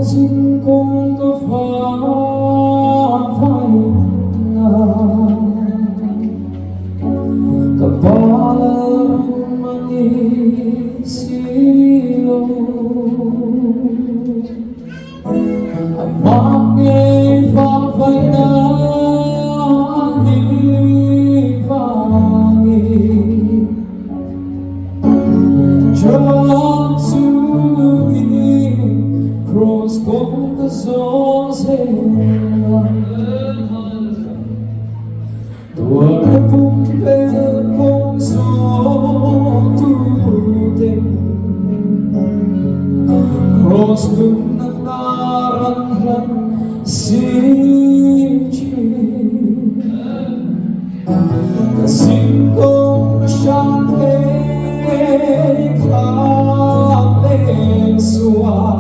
Zing kong ka kapalang manisilo ang makay fafay na hifangin Jump to Kraws kong kasong sa'yo Tuwag na pumpel kong sotutin Kraws nung nakaranglan si Zing Kasing kong siyang iklaleng suwa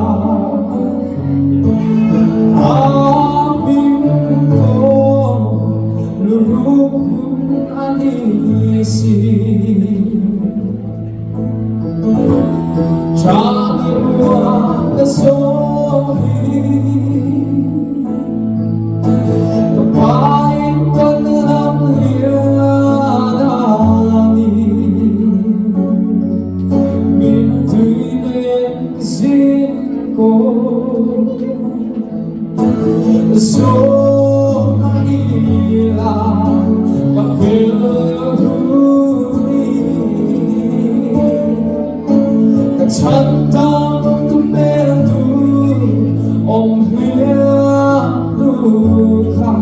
Aming ko lurukong anisin Chawlhni kasohin Kapain ka ng liyanin Mintuin ang Zing ko So Manila kapilhuri Katantang tumendo Om hiyang luka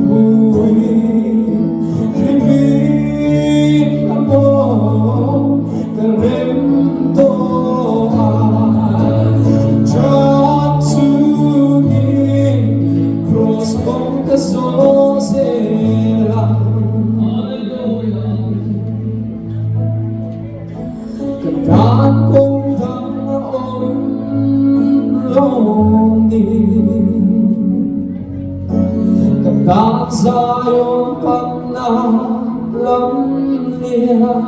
Uwi Himig mo Karimdoan Jump to Kraws kong kasong sila Kandaan kong dangong longin Kandaan sa'yong pagnalam niya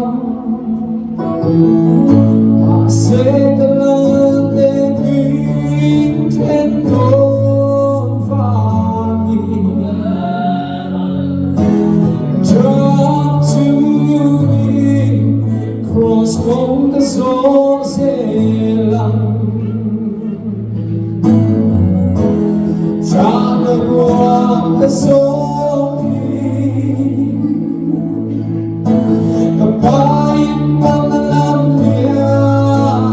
Masikalang naging tendong Jump to Kraws kong kasong sila Chawlhni kasohin Kapain pangalang liyanin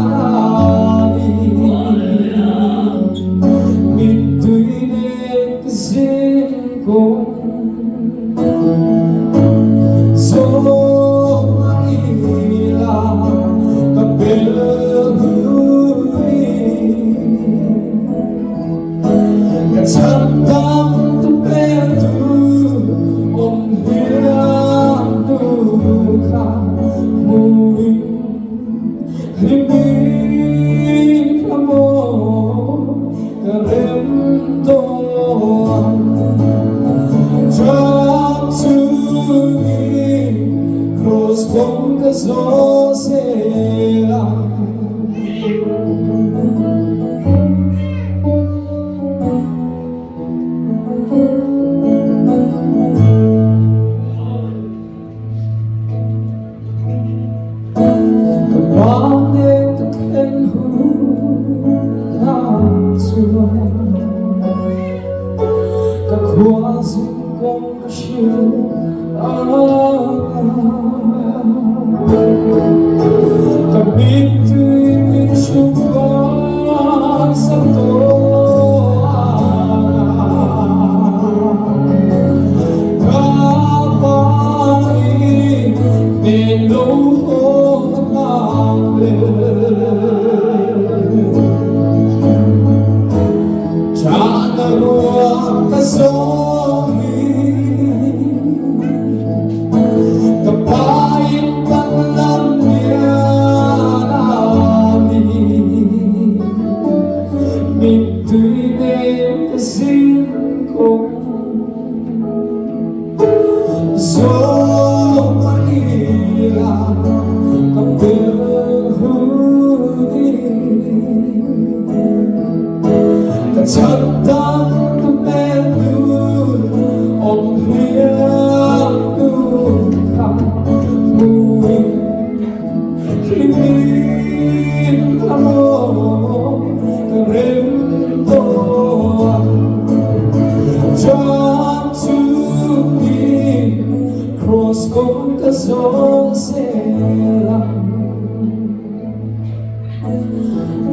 Mintuin ang Zing ko So Manila kapilhuri Katantang tumendo Om hiyang luka Muing himig mo Karimdoan Jump to Kraws kong kasong sila Kapalit at enhunan suwa Kakwasin kong kasyo Kabituin minsyong pagsatoan Kapain pinuhong mit dem Gesicht so Maria Kampirhudi Kacata Tumelu Om Hiadu Kamuin Kimin Kamo Kerempo Jump to me Cross con casong selang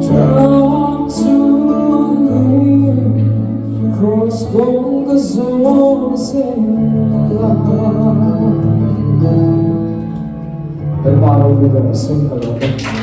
Jump to me Cross con casong selang Dan baru kita sing kalau